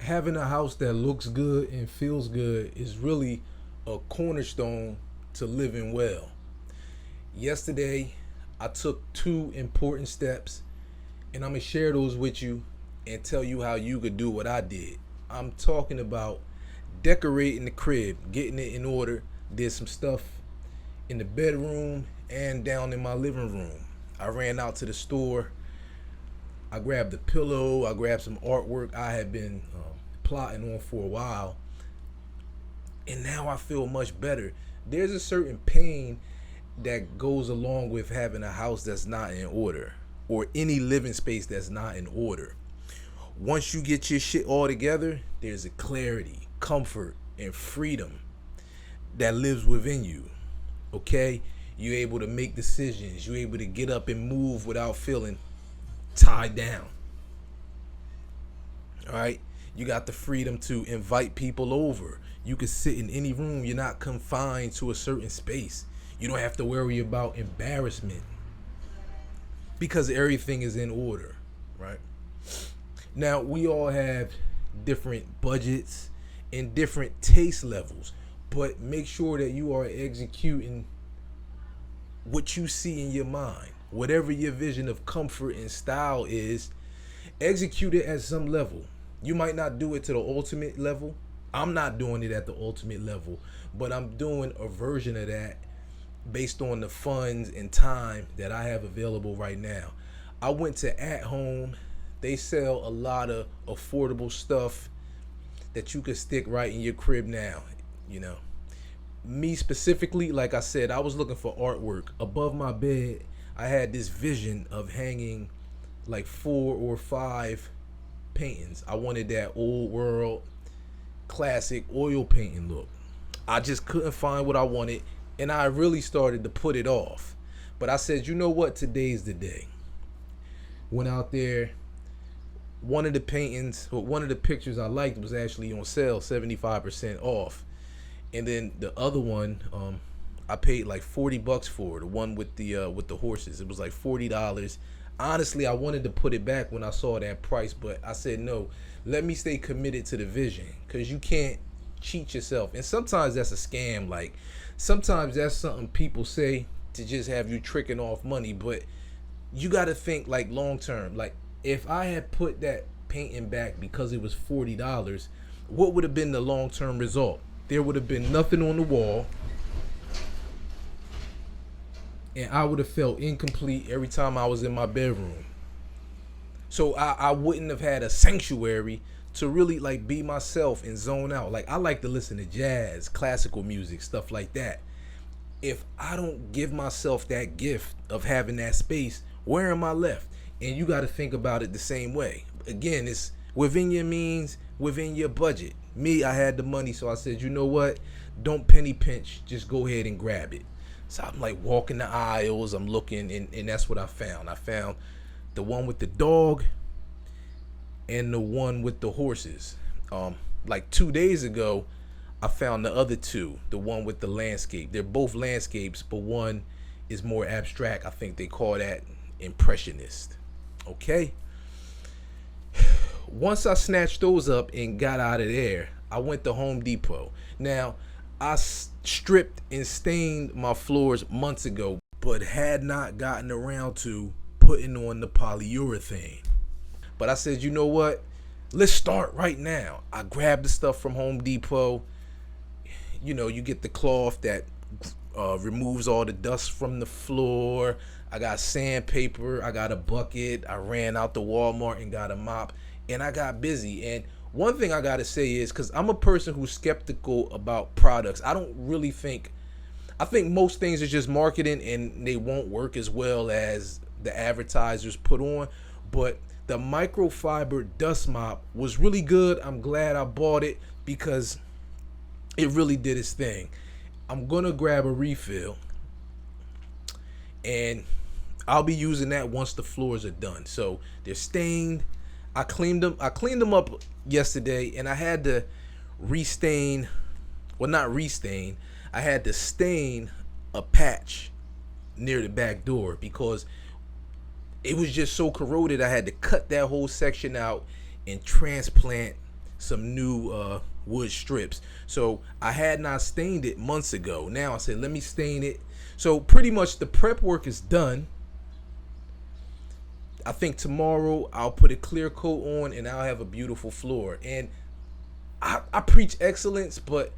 Having a house that looks good and feels good is really a cornerstone to living well. Yesterday, I took two important steps, and I'm going to share those with you and tell you how you could do what I did. I'm talking about decorating the crib, getting it in order. Did some stuff in the bedroom and down in my living room. I ran out to the store. I grabbed a pillow. I grabbed some artwork I had been plotting on for a while. And now I feel much better. There's a certain pain that goes along with having a house that's not in order, or any living space that's not in order. Once you get your shit all together, there's a clarity, comfort, and freedom that lives within you. Okay? You're able to make decisions. You're able to get up and move without feeling tied down. All right? You got the freedom to invite people over. You can sit in any room. You're not confined to a certain space. You don't have to worry about embarrassment because everything is in order, right? Now, we all have different budgets and different taste levels, but make sure that you are executing what you see in your mind. Whatever your vision of comfort and style is, execute it at some level. You might not do it to the ultimate level. I'm not doing it at the ultimate level, but I'm doing a version of that based on the funds and time that I have available right now. I went to At Home. They sell a lot of affordable stuff that you could stick right in your crib now. You know, me specifically, like I said, I was looking for artwork. Above my bed, I had this vision of hanging like 4 or 5 paintings. I wanted that old world classic oil painting look. I just couldn't find what I wanted, and I really started to put it off. But I said, you know what? Today's the day. Went out there. One of the paintings, or one of the pictures I liked was actually on sale, 75% off. And then the other one, I paid like $40 for, the one with the horses. It was like $40. Honestly, I wanted to put it back when I saw that price, but I said no. Let me stay committed to the vision, because you can't cheat yourself. And sometimes that's a scam. Like, sometimes that's something people say to just have you tricking off money, but you got to think like long term. Like, if I had put that painting back because it was $40, what would have been the long term result? There would have been nothing on the wall, and I would have felt incomplete every time I was in my bedroom. So I wouldn't have had a sanctuary to really like be myself and zone out. Like, I like to listen to jazz, classical music, stuff like that. If I don't give myself that gift of having that space, where am I left? And you got to think about it the same way. Again, it's within your means, within your budget. Me, I had the money, so I said, you know what? Don't penny pinch. Just go ahead and grab it. So I'm like walking the aisles, I'm looking, and that's what I found. I found the one with the dog and the one with the horses. Like 2 days ago, I found the other two, the one with the landscape. They're both landscapes, but one is more abstract. I think they call that impressionist. Okay? Once I snatched those up and got out of there, I went to Home Depot. Now, I stripped and stained my floors months ago, but had not gotten around to putting on the polyurethane. But I said, you know what? Let's start right now. I grabbed the stuff from Home Depot. You know, you get the cloth that removes all the dust from the floor. I got sandpaper. I got a bucket. I ran out to Walmart and got a mop. And I got busy. And one thing I got to say is, because I'm a person who's skeptical about products, I think most things are just marketing and they won't work as well as the advertisers put on. But the microfiber dust mop was really good. I'm glad I bought it because it really did its thing. I'm going to grab a refill, and I'll be using that once the floors are done. So they're stained. I cleaned them up yesterday, and I had to restain. Well, not restain. I had to stain a patch near the back door because it was just so corroded. I had to cut that whole section out and transplant some new wood strips. So I had not stained it months ago. Now I said, let me stain it. So pretty much the prep work is done. I think tomorrow I'll put a clear coat on and I'll have a beautiful floor. And I preach excellence, but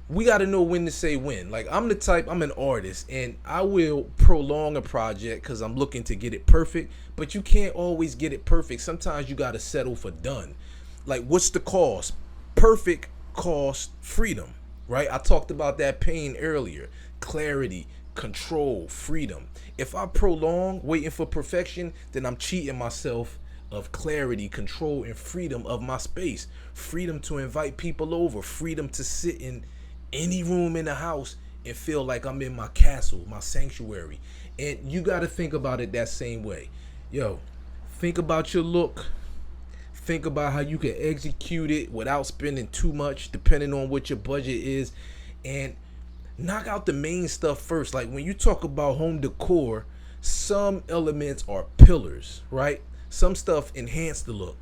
we got to know when to say when. Like, I'm the type, I'm an artist, and I will prolong a project because I'm looking to get it perfect, but you can't always get it perfect. Sometimes you got to settle for done. Like, what's the cost? Perfect cost freedom, right? I talked about that pain earlier. Clarity, control, freedom. If I prolong waiting for perfection, then I'm cheating myself of clarity, control, and freedom of my space. Freedom to invite people over. Freedom to sit in any room in the house and feel like I'm in my castle, my sanctuary. And you got to think about it that same way. Yo, think about your look. Think about how you can execute it without spending too much, depending on what your budget is. And knock out the main stuff first. Like, when you talk about home decor, some elements are pillars, right? Some stuff enhance the look,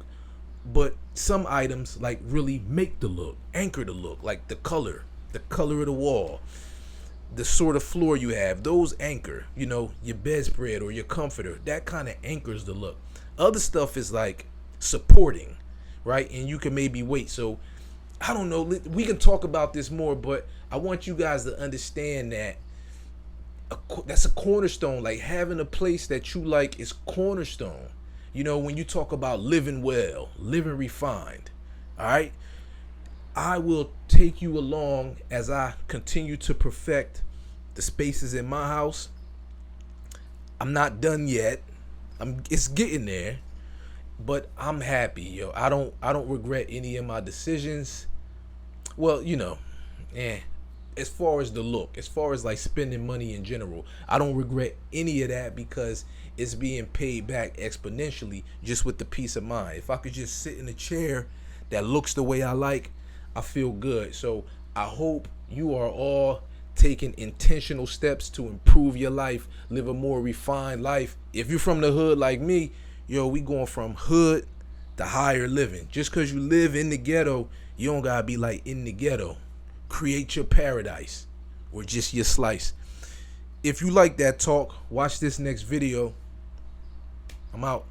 but some items like really make the look, anchor the look, like the color of the wall, the sort of floor you have. Those anchor, your bedspread or your comforter. That kind of anchors the look. Other stuff is like supporting, right? And you can maybe wait. So I don't know. We can talk about this more, but I want you guys to understand that that's a cornerstone. Like, having a place that you like is cornerstone. When you talk about living well, living refined, all right? I will take you along as I continue to perfect the spaces in my house. I'm not done yet. It's getting there, but I'm happy, yo. I don't regret any of my decisions. Well, as far as the look, as far as like spending money in general, I don't regret any of that because it's being paid back exponentially just with the peace of mind. If I could just sit in a chair that looks the way I like, I feel good. So I hope you are all taking intentional steps to improve your life, live a more refined life. If you're from the hood like me, we going from hood to higher living. Just because you live in the ghetto, you don't gotta be like in the ghetto. Create your paradise or just your slice. If you like that talk, watch this next video. I'm out.